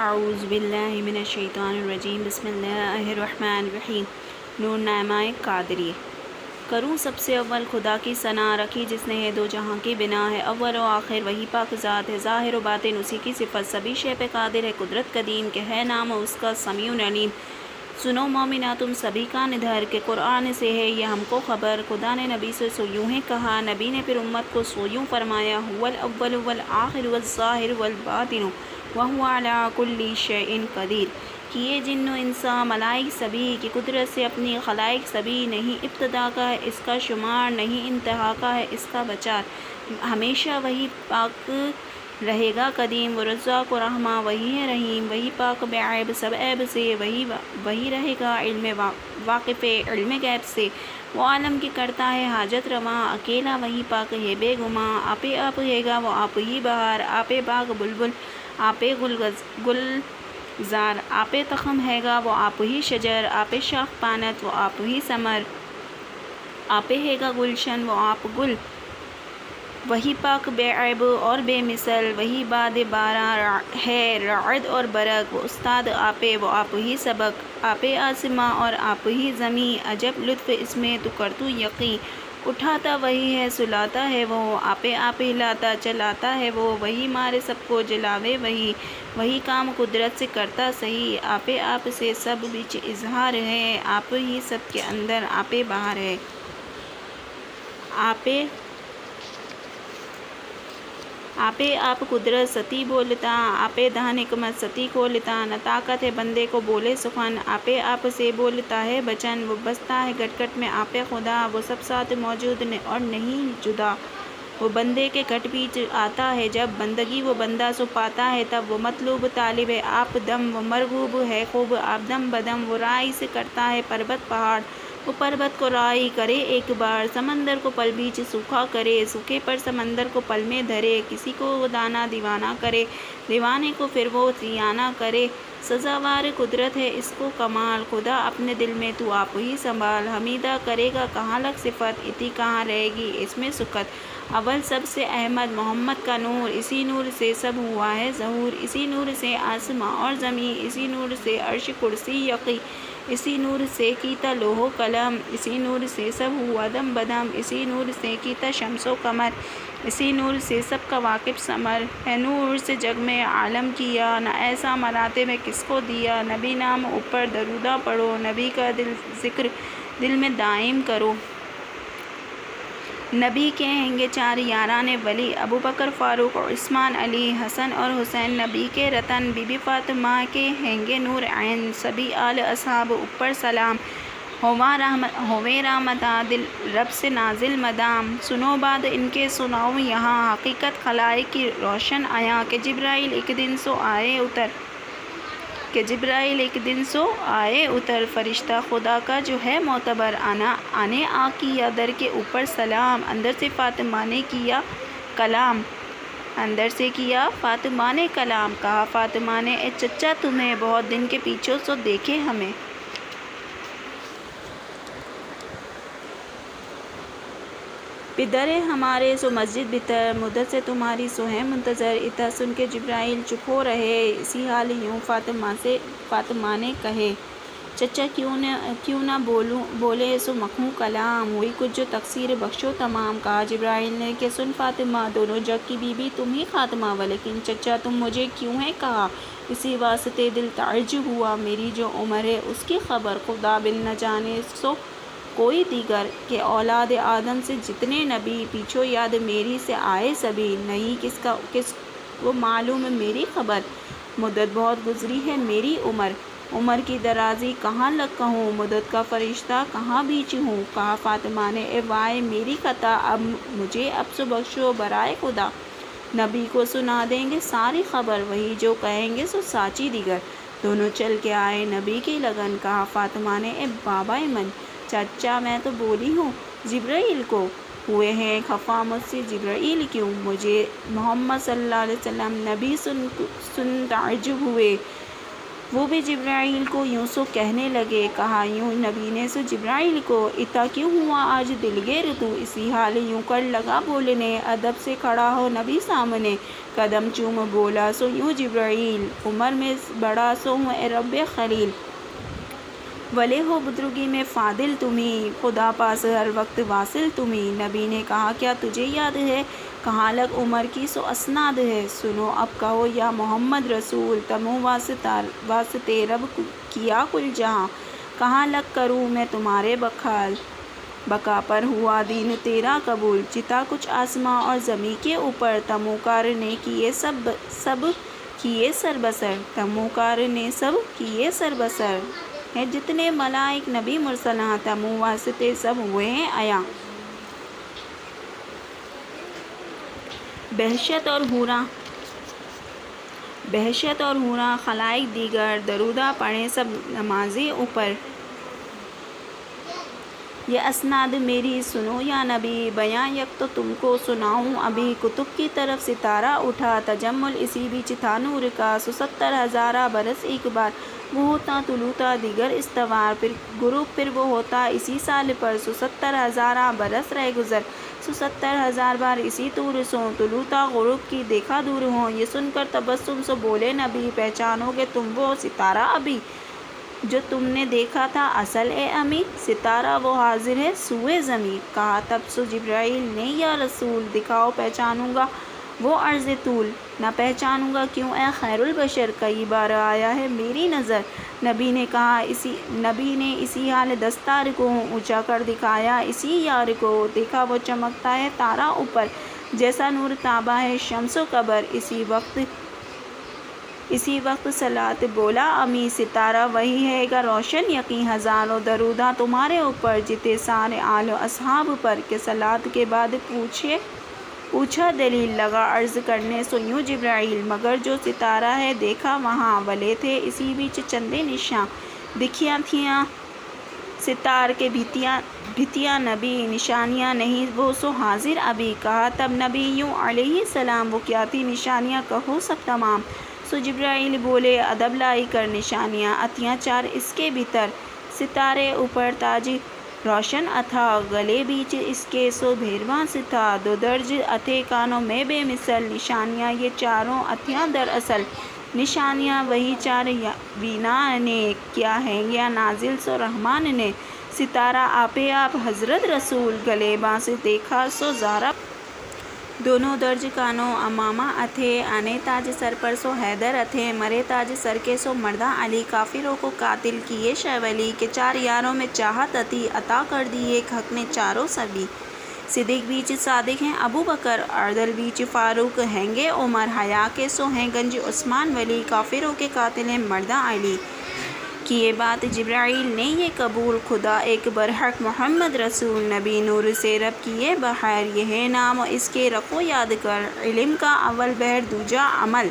اعوذ باللہ من الشیطان الرجیم بسم اللہ الرحمن الرحیم۔ نور نامہ قادری۔ کروں سب سے اول خدا کی ثنا، رکھی جس نے ہے دو جہاں کی بنا ہے، اول و آخر وہی پاک ذات ہے، ظاہر و باطن اسی کی صفت، سبھی شے پہ قادر ہے، قدرت قدیم کہ ہے نام اس کا سمیع علیم۔ سنو مومنہ تم سبھی کا ندھر کہ قرآن سے ہے یہ ہم کو خبر، خدا نے نبی سے سو یوں ہی کہا، نبی نے پھر امت کو سو یوں فرمایا، هو الاول والآخر والظاہر والباطن وَهُوَ عَلَىٰ كُلِّ شَيْءٍ قدیر۔ کہ یہ جن و انسان ملائک سبھی کی قدرت سے اپنی خلائق سبھی نہیں ابتدا کا ہے اس کا شمار، نہیں انتہا کا ہے اس کا بچار، ہمیشہ وہی پاک رہے گا قدیم، وہ رزاق و رحماں وہی ہے رحیم، وہی پاک بے عیب سب عیب سے، وہی رہے گا علم واقف علم غیب سے، وہ عالم کی کرتا ہے حاجت رواں، اکیلا وہی پاک ہے بے گماں، آپے آپ ہے گا وہ آپ ہی بہار، آپے باغ بلبل آپے گلزار، آپے تخم ہے گا وہ آپ ہی شجر، آپے شاخ پانت وہ آپ ہی ثمر، آپے ہے گا گلشن وہ آپ گل، وہی پاک بے عیب اور بے مثل، وہی باد باراں ہے رعد اور برق، وہ استاد آپے وہ آپ ہی سبق، آپے آسماں اور آپ ہی زمیں، عجب لطف اس میں تو کر تو یقین، اٹھاتا وہی ہے سلاتا ہے وہ، آپے آپ ہلاتا چلاتا ہے وہ، وہی مارے سب کو جلاوے وہی کام قدرت سے کرتا صحیح، آپے آپ سے سب بچ اظہار ہے، آپ ہی سب کے اندر آپے باہر ہے، آپے آپ قدرت ستی بولتا، آپے دہن حکمت ستی کھولتا، نہ طاقت ہے بندے کو بولے سخن، آپے آپ سے بولتا ہے بچن، وہ بستا ہے گھٹ گھٹ میں آپے خدا، وہ سب ساتھ موجود اور نہیں جدا، وہ بندے کے گھٹ بیچ آتا ہے جب بندگی وہ بندہ سو پاتا ہے تب، وہ مطلوب طالب ہے آپ دم، وہ مرغوب ہے خوب آپ دم بدم، وہ رائی سے کرتا ہے پربت پہاڑ، وہ پربت کو رائی کرے ایک بار، سمندر کو پل بیچ سوکھا کرے، سوکھے پر سمندر کو پل میں دھرے، کسی کو وہ دانا دیوانہ کرے، دیوانے کو پھر وہ دیانہ کرے، سزاوار قدرت ہے اس کو کمال، خدا اپنے دل میں تو آپ ہی سنبھال، حمیدہ کرے گا کہاں لگ صفت، اتی کہاں رہے گی اس میں سکت، اول سب سے احمد محمد کا نور، اسی نور سے سب ہوا ہے ظہور، اسی نور سے آسماں اور زمین، اسی نور سے عرش کرسی یقین، اسی نور سے کیتا لوح و قلم، اسی نور سے سب ہوا دم بدم، اسی نور سے کیتا شمس و قمر، اسی نور سے سب کا واقف ثمر، ہے نور سے جگ میں عالم کیا، نہ ایسا مراتب ہے کس کو دیا، نبی نام اوپر درودہ پڑھو، نبی کا ذکر دل میں دائم کرو، نبی کے ہیں گے چار یاران ولی، ابو بکر فاروق عثمان علی حسن اور حسین، نبی کے رتن بی بی فاطمہ کے ہیں گے نور عین، سبھی آل اصحاب اوپر سلام، ہوویں رحمتاں دل رب سے نازل مدام، سنو بات ان کے سناؤ یہاں، حقیقت خلائق کی روشن آیاں، کہ جبرائیل ایک دن سو آئے اتر، فرشتہ خدا کا جو ہے معتبر، آنے آ کیا در کے اوپر سلام، اندر سے فاطمہ نے کیا کلام، کہا فاطمہ نے اے چچا تمہیں، بہت دن کے پیچھے سو دیکھے ہمیں، پدر ہمارے سو مسجد بھیتر، مدت سے تمہاری سو ہے منتظر، اتنا سن کے جبرائیل چپ ہو رہے، اسی حال یوں فاطمہ نے کہے، چچا کیوں نہ بولے سو مکھوں کلام، ہوئی کچھ جو تقصیر بخشو تمام، کہا جبرائیل نے کہ سن فاطمہ، دونوں جگ کی بی بی تم ہی خاتمہ، ولیکن چچا تم مجھے کیوں ہے کہا، اسی واسطے دل تعجب ہوا، میری جو عمر ہے اس کی خبر خدا بن نہ جانے سو کوئی دیگر، کہ اولاد آدم سے جتنے نبی، پیچھو یاد میری سے آئے سبھی، نہیں کس کو معلوم میری خبر، مدت بہت گزری ہے میری عمر کی درازی کہاں لگ کہوں، مدت کا فرشتہ کہاں بیچ ہوں، کہا فاطمہ نے اے وائے میری خطا، مجھے اب سو بخشو برائے خدا، نبی کو سنا دیں گے ساری خبر، وہی جو کہیں گے سو ساچی دیگر، دونوں چل کے آئے نبی کی لگن، کہا فاطمہ نے اے بابا من، چچا میں تو بولی ہوں جبرائیل کو، ہوئے ہیں خفا مجھ سے جبرائیل کیوں، مجھے محمد صلی اللہ علیہ وسلم نبی سن تعجب ہوئے، وہ بھی جبرائیل کو یوں سو کہنے لگے۔ کہا یوں نبی نے سو جبرائیل کو، اتا کیوں ہوا آج دلگیر تو؟ اسی حال یوں کر لگا بولنے، ادب سے کھڑا ہو نبی سامنے، قدم چوم بولا سو یوں جبرائیل، عمر میں بڑا سو ہوں اے رب خلیل، ولے ہو بزرگی میں فاضل تمہیں، خدا پاس ہر وقت واصل تمہیں۔ نبی نے کہا کیا تجھے یاد ہے کہاں لگ عمر کی سو اسناد ہے، سنو اب کہو یا محمد رسول، تمو واسطے رب کیا کل جہاں، کہاں لگ کروں میں تمہارے بخال، بقا پر ہوا دین تیرا قبول، جتا کچھ آسماں اور زمیں کے اوپر، تموکار نے کیے سب کیے سر بسر، تموکار نے سب کیے سر بسر ہے، جتنے ملائک نبی مرسلاں، تمو واسطے سب ہوئے ہیں عیاں۔ بہشت اور حوراں خلائق دیگر، درودہ پڑھیں سب نمازیں اوپر، یہ اسناد میری سنو یا نبی، بیاں یک تو تم کو سناؤں ابھی، کتب کی طرف ستارہ اٹھا، تجمل اسی بیچ تھا نور کا، سو 70,000 برس ایک بار، وہ ہوتا طلوع دیگر استوار، پھر غروب پھر وہ ہوتا اسی سال پر، سو 70,000 برس رہ گزر، سو 70,000 بار اسی طور سو، طلوع غروب کی دیکھا دور ہوں، یہ سن کر تبسم سو بولے نبی، پہچانو گے تم وہ ستارہ ابھی، جو تم نے دیکھا تھا اصل اے امی، ستارہ وہ حاضر ہے سوئے زمیں۔ کہا تب سو جبرائیل نے یا رسول، دکھاؤ پہچانوں گا وہ عرض طول، نہ پہچانوں گا کیوں اے خیر البشر، کئی بار آیا ہے میری نظر۔ نبی نے اسی حال دستار کو اونچا کر دکھایا اسی یار کو، دیکھا وہ چمکتا ہے تارا اوپر، جیسا نور تابا ہے شمس و قمر، اسی وقت صلات بولا امی، ستارہ وہی ہے گا روشن یقین، ہزاروں دروداں تمہارے اوپر، جتے سارے آل و اصحاب پر، کہ صلات کے بعد پوچھا دلیل، لگا عرض کرنے سو یوں جبرائیل، مگر جو ستارہ ہے دیکھا وہاں، ولے تھے اسی بیچ چندے نشاں، دکھیاں تھیاں ستار کے بھتیاں نبی، نشانیاں نہیں وہ سو حاضر ابھی۔ کہا تب نبی یوں علیہ السلام، وہ کیا تھی نشانیاں کہو سب تمام، سو جبرائیل بولے ادب لائی کر نشانیاں، اتیاں چار اس کے بھیتر، ستارے اوپر تاج روشن اتھا، گلے بیچ اس کے سو بھیرواں سے تھا، دو درج اتھے کانوں میں بے مثل، نشانیاں یہ چاروں اتھیاں دراصل، نشانیاں وہی چار وینا نے، کیا ہیں یا نازل سو رحمان نے، ستارہ آپے آپ حضرت رسول، گلے باں سے دیکھا سو زہرا، دونوں درج کانوں امامہ اتھے، آنے تاج سر پر سو حیدر اتھے، مرے تاج سر کے سو مردہ علی، کافروں کو قاتل کیے شہ ولی، کہ چار یاروں میں چاہت اتی، عطا کر دی ایک حق نے چاروں سبھی، صدیق بیچ صادق ہیں ابو بکر، عدل بیچ فاروق ہیں گے عمر، حیا کے سو ہیں گنج عثمان ولی، کافروں کے قاتل ہیں مردہ علی، کیے بات جبرائیل نے یہ قبول، خدا ایک برحق محمد رسول، نبی نور سے رب کیے بحر، یہ ہے نام اس کے رکھو یاد کر، علم کا اول بحر دوجا عمل،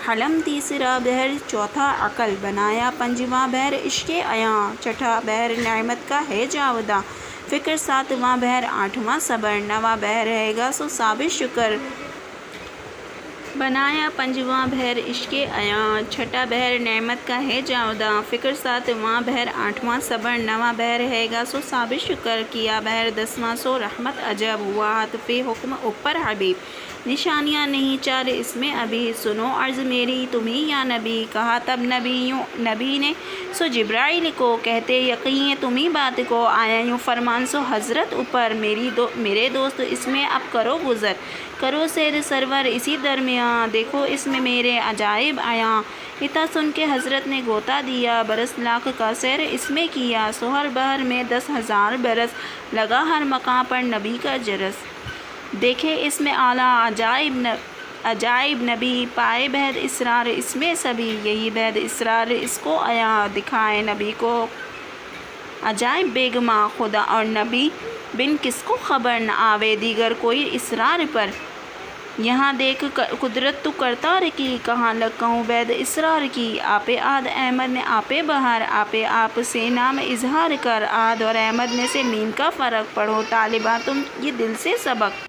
حلم تیسرا بحر چوتھا عقل، بنایا پنجواں بحر عشق عیاں، چھٹا بحر نعمت کا ہے جاوداں، فکر ساتواں بحر آٹھواں صبر، نواں بحر رہے گا سو ثابت شکر، بنایا پنجواں بحر عشق عیاں، چھٹا بحر نعمت کا ہے جاوداں، فکر ساتواں بحر آٹھواں صبر، نواں بحر رہے گا سو ثابت شکر، کیا بحر دسواں سو رحمت عجب، ہوا عطف حکم اوپر حبیب، نشانیاں نہیں چار اس میں ابھی، سنو عرض میری تمہیں یا نبی۔ کہا تب نبی نے سو جبرائیل کو، کہتے یقین تمہیں بات کو، آیا یوں فرمان سو حضرت اوپر، میرے دوست اس میں اب کرو گزر، کرو سیر سرور اسی درمیاں، دیکھو اس میں میرے عجائب عیاں، اتا سن کے حضرت نے غوطہ دیا، برس لاکھ کا سیر اس میں کیا، سو ہر بحر میں 10,000 برس، لگا ہر مقام پر نبی کا جرس، دیکھے اس میں اعلیٰ عجائب نبی، پائے بحد اسرار اس میں سبھی، یہی بحد اسرار اس کو عیاں، دکھائے نبی کو عجائب بے گماں، خدا اور نبی بن کس کو خبر نہ آوے دیگر کوئی اسرار پر، یہاں دیکھ قدرت تو کرتار کی، کہاں لگ کہوں بید اسرار کی، آپ عاد احمد نے آپ بہار، آپ سے نام اظہار کر، عاد اور احمد میں سے میم کا فرق، پڑھو طالبہ تم یہ دل سے سبق،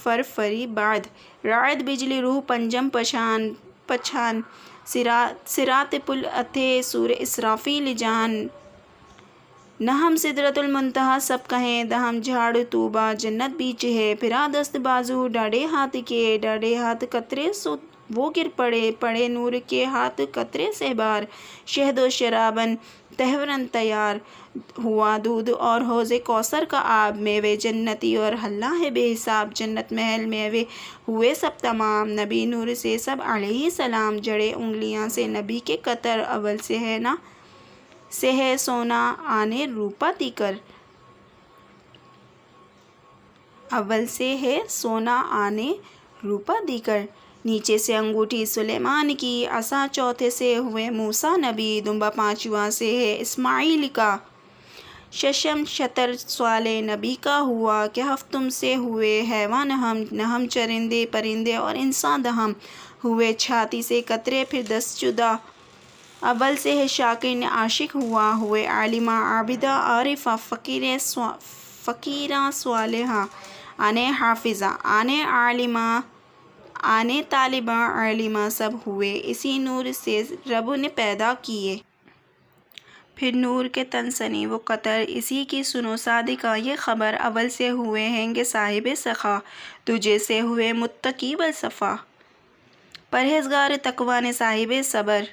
فرفری بعد رعد بجلی روح پنجم پچھان صراط پل اتھے سور اسرافیل جان نہم سدرت المنتہا سب کہیں دہم جھاڑ طوبہ جنت بیچ ہے پھرا دست بازو ڈاڑے ہاتھ قطرے سو وہ گر پڑے نور کے ہاتھ قطرے سے بار شہد و شرابن تہورن تیار ہوا دودھ اور حوض کوثر کا آب میوے جنتی اور حلہ ہے بے حساب جنت محل میوے ہوئے سب تمام نبی نور سے سب علیہ سلام جڑے انگلیاں سے نبی کے قطر اول سے ہے سونا آنے روپا دیکر اول سے ہے سونا آنے روپا دیکر نیچے سے انگوٹھی سلیمان کی عصا چوتھے سے ہوئے موسیٰ نبی دمبا پانچواں سے ہے اسماعیل کا ششم شتر سوالے نبی کا ہوا کہ ہفتم سے ہوئے حیوان نہم چرندے پرندے اور انسان دہم ہوئے چھاتی سے قطرے پھر 10 جدا اول سے ہے شاکر نے عاشق ہوا ہوئے عالمہ عابدہ عارفہ فقیرہ صالحہ آنے حافظہ آنے عالمہ آنے طالبہ عالمہ سب ہوئے اسی نور سے رب نے پیدا کیے پھر نور کے تن سنی وہ قطر اسی کی سنو صادقہ یہ خبر اول سے ہوئے ہیں گے صاحب سخا تجھے سے ہوئے متقی بالصفا پرہیزگار تقوی نے صاحب صبر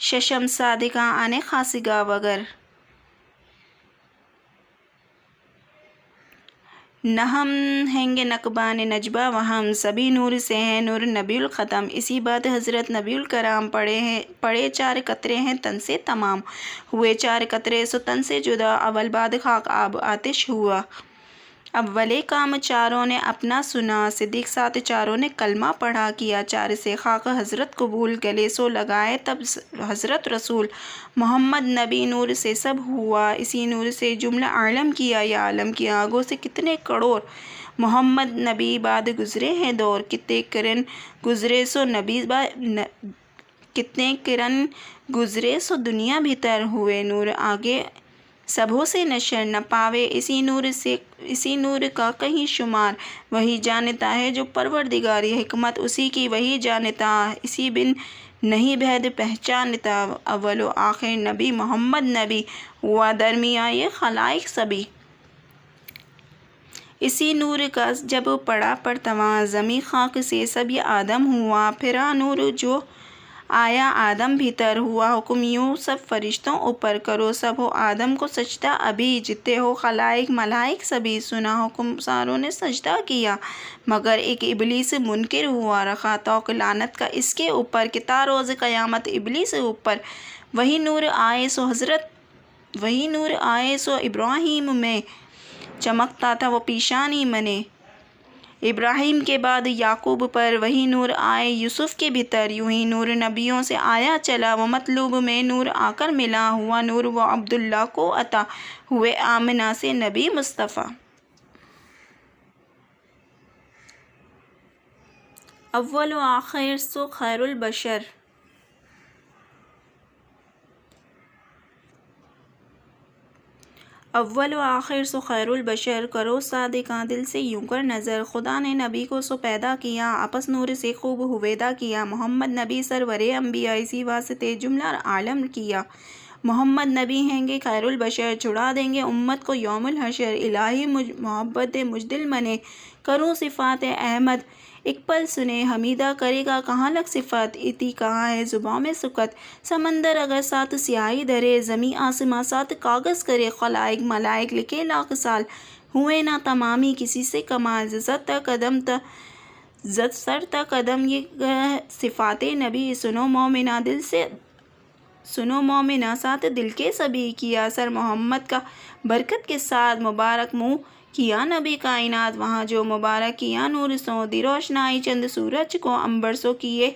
ششم صادقہ آنے خاصگاہ وگر نہم ہیں گے نقبان نجبہ وہم سبھی نور سے ہیں نور نبی الختم اسی بات حضرت نبی الکرام پڑے 4 قطرے ہیں تن سے تمام ہوئے 4 قطرے سو تن سے جدا اول بعد خاک آب آتش ہوا اولے کام چاروں نے اپنا سنا صدیق ساتھ چاروں نے کلمہ پڑھا کیا 4 سے خاک حضرت قبول گلے سو لگائے تب حضرت رسول محمد نبی نور سے سب ہوا اسی نور سے جملہ عالم کیا یا عالم کی آگوں سے کتنے کروڑ محمد نبی بعد گزرے ہیں دور کتنے کرن گزرے سو نبی کتنے کرن گزرے سو دنیا بھیتر ہوئے نور آگے سبھوں سے نشر نہ پاوے اسی نور کا کہیں شمار وہی جانتا ہے جو پروردگاری حکمت اسی کی وہی جانتا اسی بن نہیں بھید پہچانتا اول و آخر نبی محمد نبی ہوا درمیاں یہ خلائق سبھی اسی نور کا جب پڑا پرتواں زمیں خاک سے سب یہ آدم ہوا پھرا نور جو آیا آدم بھیتر ہوا حکم یوں سب فرشتوں اوپر کرو سب ہو آدم کو سجدہ ابھی جتے ہو خلائق ملائک سبھی سنا حکم ساروں نے سجدہ کیا مگر ایک ابلیس منکر ہوا رکھا توق لعنت کا اس کے اوپر کہ تا روز قیامت ابلیس اوپر وہی نور آئے سو ابراہیم میں چمکتا تھا وہ پیشانی منے ابراہیم کے بعد یعقوب پر وہی نور آئے یوسف کے بھیتر یوں ہی نور نبیوں سے آیا چلا وہ مطلوب میں نور آ کر ملا ہوا نور وہ عبداللہ کو عطا ہوئے آمنہ سے نبی مصطفیٰ اول و آخر سو خیر البشر اول و آخر سو خیر البشر کرو صادقاں دل سے یوں کر نظر خدا نے نبی کو سو پیدا کیا آپس نور سے خوب ہویدا کیا محمد نبی سرور انبیاء اسی واسطے جملہ عالم کیا محمد نبی ہیں گے خیر البشر چھڑا دیں گے امت کو یوم الحشر الہی محبت مجدل منے کروں صفات احمد ایک پل سنے حمیدہ کرے گا کہاں لگ صفت اتی کہاں ہے زباں میں سکت سمندر اگر ساتھ سیاہی دھرے زمیں آسماں ساتھ کاغذ کرے خلائق ملائک لکھے لاکھ سال ہوئے نہ تمامی کسی سے کمال زد سر تا قدم یہ صفات نبی سنو مومنہ ساتھ دل کے سبھی کیا سر محمد کا برکت کے ساتھ مبارک منہ کیا نبی کائنات وہاں جو مبارک کیا نور سو دی روشنائی چند سورج کو امبر سو کیے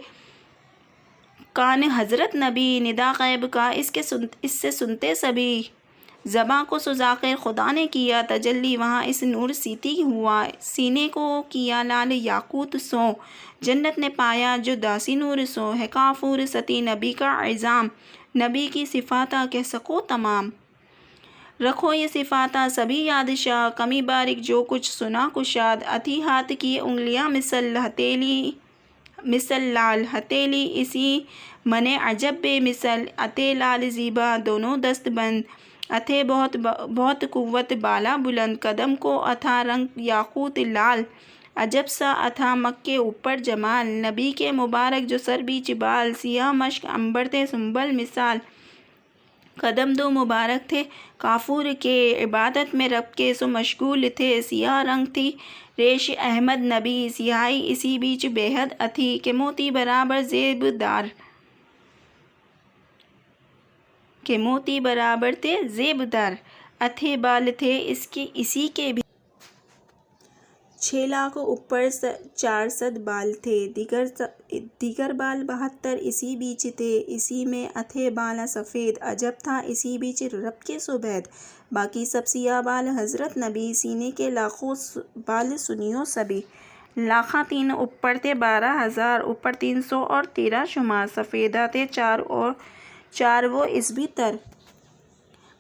کان حضرت نبی ندا غیب کا اس سے سنتے سبھی زباں کو سو ذاکر خدا نے کیا تجلی وہاں اس نور سیتی ہوا سینے کو کیا لال یاقوت سو جنت نے پایا جو داسی نور سو ہے کافور ستی نبی کا عظام نبی کی صفاتہ کہہ سکو تمام رکھو یہ صفاتاں سبھی یاد شاہ، کمی باریک جو کچھ سنا کشاد، اتھی ہاتھ کی انگلیاں مثل لال ہتھیلی، اسی من عجب بے مثل، اتھے لال زیبا دونوں دست بند، اتھے بہت قوت بالا بلند، قدم کو اتھا رنگ یاقوت لال، عجب سا اتھا مک کے اوپر جمال، نبی کے مبارک جو سر بیچ بال، سیاہ مشک عنبر تھے سنبل مثال، قدم دو مبارک تھے کافور کے، عبادت میں رب کے سو مشغول تھے، سیاہ رنگ تھی ریش احمد نبی، سیاہی اسی بیچ بے حد اتھی، کہ موتی برابر تھے زیب دار، اتھے بال تھے اسی کے بھی 6,00,000 اوپر 400 بال تھے، دیگر بال 72 اسی بیچ تھے، اسی میں اتھے بالا سفید، عجب تھا اسی بیچ رب کے سو بید، باقی سب سیاہ بال حضرت نبی، سینے کے لاکھوں بال سنیو سبھی، لاکھاں 3 اوپر تھے 12,000 اوپر 300 اور 13 شمار، سفیدہ تھے 4 وہ اس بھی تر،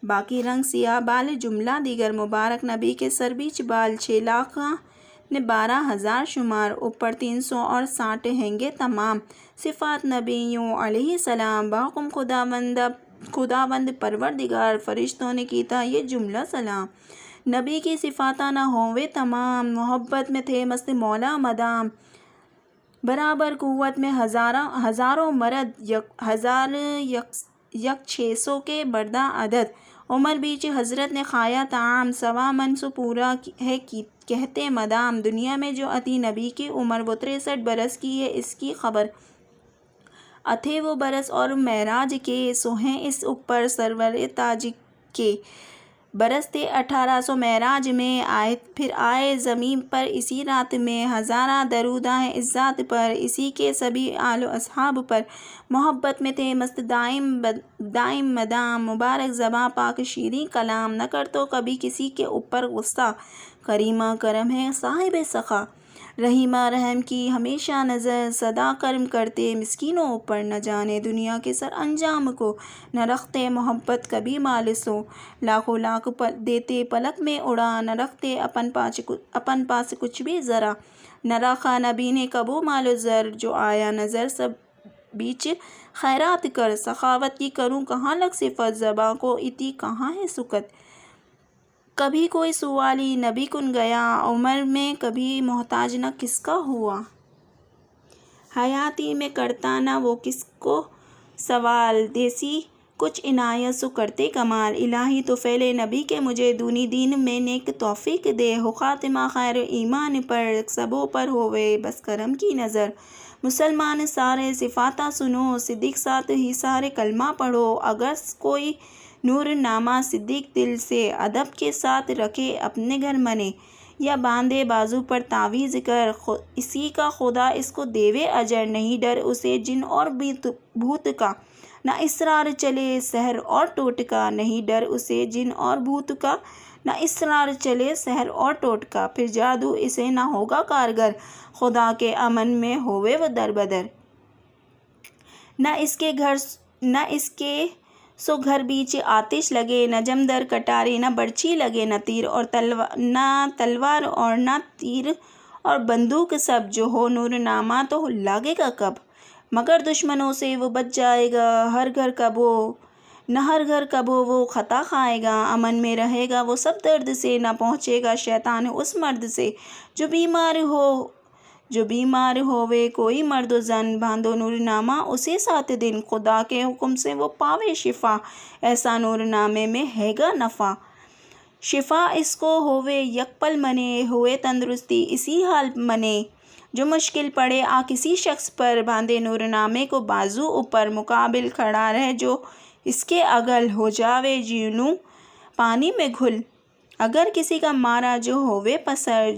باقی رنگ سیاہ بال جملہ دیگر، مبارک نبی کے سر بیچ بال 6,00,000 12,000 شمار، اوپر 300 اور 60 ہیں گے تمام، صفات نبیوں علیہ السلام، بحکم خداوند پروردگار، فرشتوں نے کیتا یہ جملہ سلام، نبی کی صفاتاں نہ ہووے تمام، محبت میں تھے مست مولا مدام، برابر قوت میں ہزاروں مرد، ہزار یک 600 کے بردہ عدد، عمر بیچ حضرت نے کھایا طعام، 1.25 من سو پورا ہے کہتے مدام، دنیا میں جو اتی نبی کی عمر وہ 63 برس کی ہے اس کی خبر، اتھے وہ برس اور معراج کے، سو ہیں اس اوپر سرور تاج کے، برس تھے 1800 معراج میں، پھر آئے زمین پر اسی رات میں، ہزارہ دروداں ہیں اس ذات پر، اسی کے سبھی آل و اصحاب پر، محبت میں تھے مست دائم مدام، مبارک زباں پاک شیریں کلام، نہ کر تو کبھی کسی کے اوپر غصہ، کریمہ کرم ہے صاحب سخا، رحیمہ رحم کی ہمیشہ نظر، سدا کرم کرتے مسکینوں اوپر، نہ جانے دنیا کے سر انجام کو، نہ رکھتے محبت کبھی مال سو، لاکھوں لاکھ دیتے پلک میں اڑا، نہ رکھتے اپن پاس کچھ بھی ذرا، نہ رکھا نبی نے کبو مال و زر، جو آیا نظر سب بیچ خیرات کر، سخاوت کی کروں کہاں لگ صفت، زباں کو اتی کہاں ہے سکت، کبھی کوئی سوالی نبی کن گیا، عمر میں کبھی محتاج نہ کس کا ہوا، حیاتی میں کرتا نہ وہ کس کو سوال، دیسی کچھ عنایت سو کرتے کمال، الہی تو پھیلے نبی کے مجھے دونی دین میں نیک توفیق دے، ہو خاتمہ خیر ایمان پر، سبوں پر ہووے بس کرم کی نظر، مسلمان سارے صفاتاں سنو، صدیق ساتھ ہی سارے کلمہ پڑھو، اگر کوئی نور نامہ صدیق دل سے ادب کے ساتھ رکھے اپنے گھر منے، یا باندھے بازو پر تعویذ کر، اسی کا خدا اس کو دیوے اجر، نہیں ڈر اسے جن اور بھوت کا، نہ اسرار چلے سحر اور ٹوٹکا، نہیں ڈر اسے جن اور بھوت کا، نہ اسرار چلے سحر اور ٹوٹکا، پھر جادو اسے نہ ہوگا کارگر، خدا کے امن میں ہووے وہ در بدر، نہ اس کے سو گھر بیچ آتش لگے، نہ جمدر کٹاری نہ برچھی لگے، نہ تلوار اور نہ تیر اور بندوق، سب جو ہو نور نامہ تو لاگے گا کب، مگر دشمنوں سے وہ بچ جائے گا، نہ ہر گھر کبو وہ خطا کھائے گا، امن میں رہے گا وہ سب درد سے، نہ پہنچے گا شیطان اس مرد سے، جو بیمار ہووے کوئی مرد و زن، باندھو نور نامہ اسے 7 دن، خدا کے حکم سے وہ پاوے شفا، ایسا نور نامے میں ہے گا نفع، شفا اس کو ہووے یک پل منے، ہوئے تندرستی اسی حال منے، جو مشکل پڑے آ کسی شخص پر، باندھے نور نامے کو بازو اوپر، مقابل کھڑا رہ جو اس کے اگل، ہو جاوے جیونوں پانی میں گھل، اگر کسی کا مارا جو ہووے پسر،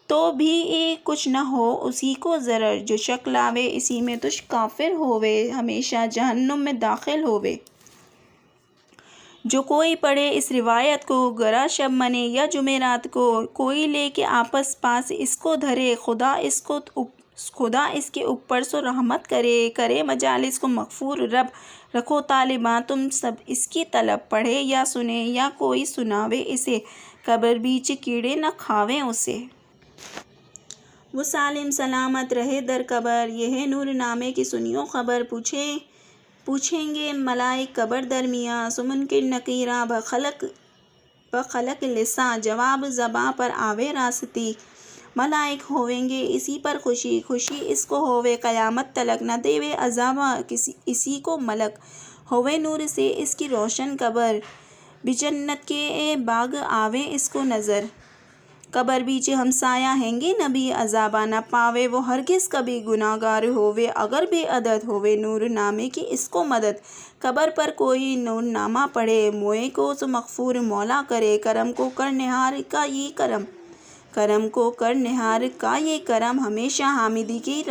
تو بھی کچھ نہ ہو اسی کو ضرر، جو شک لاوے اسی میں تجھ کافر ہووے، ہمیشہ جہنم میں داخل ہووے، جو کوئی پڑھے اس روایت کو گرا شب منے یا جمعرات کو، کوئی لے کے آپس پاس اس کو دھرے، خدا اس کے اوپر سو رحمت کرے مجالس کو مغفور رب رکھو طالباں تم سب اس کی طلب، پڑھے یا سنے یا کوئی سناوے اسے، قبر بیچ کیڑے نہ کھاویں اسے۔ وہ سالم سلامت رہے در قبر، یہ ہے نور نامے کی سنیو خبر، پوچھیں گے ملائک قبر درمیاں، سو منکر نکیراں بخلق لساں، جواب زباں پر آوے راستی، ملائک ہویں گے اسی پر خوشی اس کو ہووے قیامت تلک، نہ دیوے عذاباں اسی کو ملک، ہووے نور سے اس کی روشن قبر، بجنت کے باغ آویں اس کو نظر، قبر بیچ ہمسایہ ہیں گے نبی، عذابہ نہ پاوے وہ ہرگز کبھی، گناہگار ہووے اگر بے عدد، ہووے نور نامے کی اس کو مدد، قبر پر کوئی نور نامہ پڑھے، موئے کو سو مغفور مولا کرے، کرم کو کر نہار کا یہ کرم، ہمیشہ حامدی کی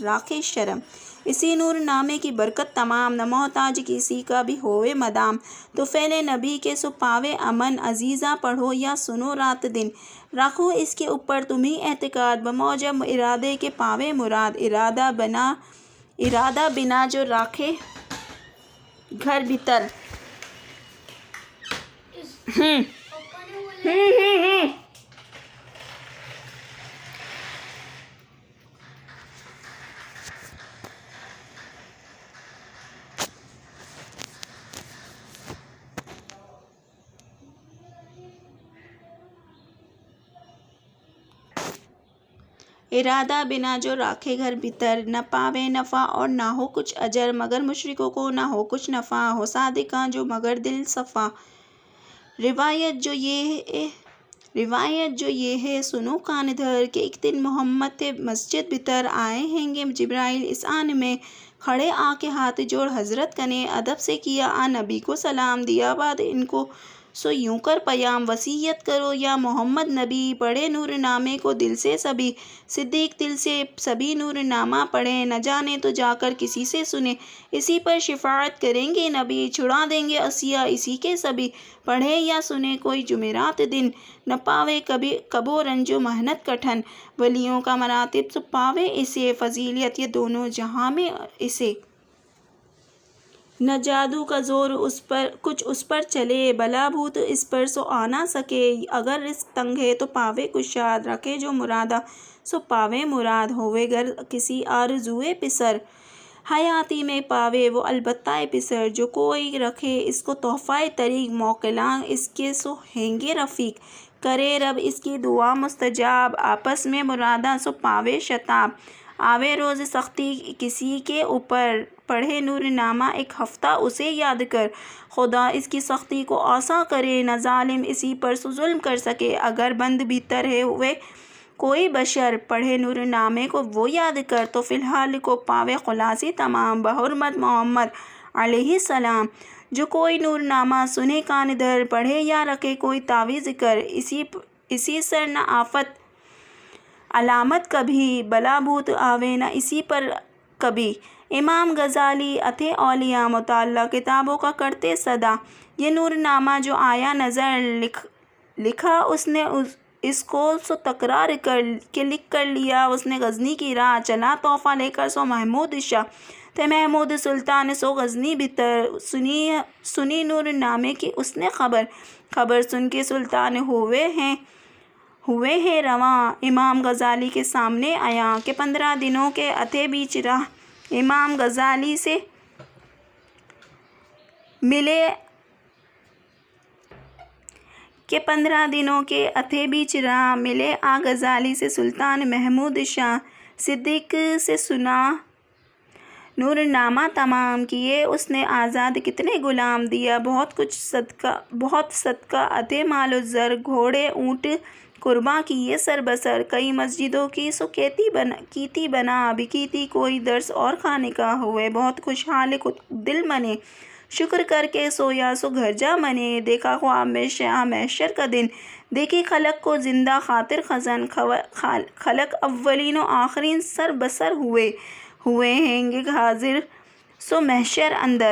راکھے شرم، اسی نور نامے کی برکت تمام، نہ محتاج کسی کا بھی ہوئے مدام، تو فعل نبی کے سو پاوے امن، عزیزاں پڑھو یا سنو رات دن، رکھو اس کے اوپر تمہیں اعتقاد، بموجب ارادے کے پاوے مراد، ارادہ بنا جو راکھے گھر بھیتر، ارادہ بنا جو راکھے گھر بھیتر، نہ پاوے نفع اور نہ ہو کچھ اجر، مگر مشرکوں کو نہ ہو کچھ نفع، ہو صادقاں جو مگر دل صفا، روایت جو یہ ہے سنو کان دھر، کہ ایک دن محمد تھے مسجد بھیتر، آئے ہیں گے جبرائیل اس آن میں، کھڑے آ کے ہاتھ جوڑ حضرت کنے، ادب سے کیا آ نبی کو سلام، دیا بعد ان کو سو یوں کر پیام، وصیت کرو یا محمد نبی، پڑھے نور نامے کو دل سے سبھی، صدیق دل سے سبھی نور نامہ پڑھیں، نہ جانے تو جا کر کسی سے سنیں، اسی پر شفاعت کریں گے نبی، چھڑا دیں گے عصیاں اسی کے سبھی، پڑھے یا سنے کوئی جمعرات دن، نہ پاوے کبو رنج و محنت کٹھن، ولیوں کا مراتب سو پاوے اسے، فضیلت یہ دونوں جہاں میں اسے، نہ جادو کا زور کچھ اس پر چلے، بلا بھوت اس پر سو آ نہ سکے، اگر رزق تنگ ہے تو پاوے کشاد، رکھے جو مرادہ سو پاوے مراد، ہوئے گر کسی آرزوئے پسر، حیاتی میں پاوے وہ البتہ پسر، جو کوئی رکھے اس کو تحفہ طریق، موکلاں اس کے سو ہیں گے رفیق، کرے رب اس کی دعا مستجاب، آپس میں مراداں سو پاوے شتاب، آوے روز سختی کسی کے اوپر، پڑھے نور نامہ ایک ہفتہ اسے یاد کر، خدا اس کی سختی کو آساں کرے، نہ ظالم اسی پر سو ظلم کر سکے، اگر بند بھیتر ہے ہوئے کوئی بشر، پڑھے نور نامے کو وہ یاد کر، تو فی الحال کو پاوے خلاصی تمام، بحرمت محمد علیہ السلام، جو کوئی نور نامہ سنے کان دھر، پڑھے یا رکھے کوئی تعویذ کر، اسی سر نہ آفت علامت کبھی، بلا بھوت آوے نہ اسی پر کبھی، امام غزالی اتھے اولیاء مطالعہ کتابوں کا کرتے صدا، یہ نور نامہ جو آیا نظر، لکھا اس نے اس کو سو تکرار کے لکھ کر لیا اس نے غزنی کی راہ، چلا تحفہ لے کر سو محمود شاہ، تھے محمود سلطان سو غزنی بھیتر، سنی نور نامے کی اس نے خبر سن کے سلطان ہوئے ہیں رواں، امام غزالی کے سامنے آیا، کہ 15 دنوں کے اتھے بیچ راہ امام غزالی سے ملے، کہ 15 دنوں کے اتھے بیچ راہ ملے آ غزالی سے، سلطان محمود شاہ صدیق سے سنا نور نامہ تمام، کیے اس نے آزاد کتنے غلام، دیا بہت صدقہ اتھے مال و زر، گھوڑے اونٹ قرباں کیے سر بسر، کئی مسجدوں کی سو کیتی بنا، بکی تھی کوئی درس اور خانقاہ، ہوئے بہت خوشحال دل منے، شکر کر کے سویا سو گھر جا منے، دیکھا خواب میں شاہ محشر کا دن، دیکھی خلق کو زندہ خاطر خزن، خلق اولین و آخرین سر بسر ہوئے ہیں گے حاضر سو محشر اندر،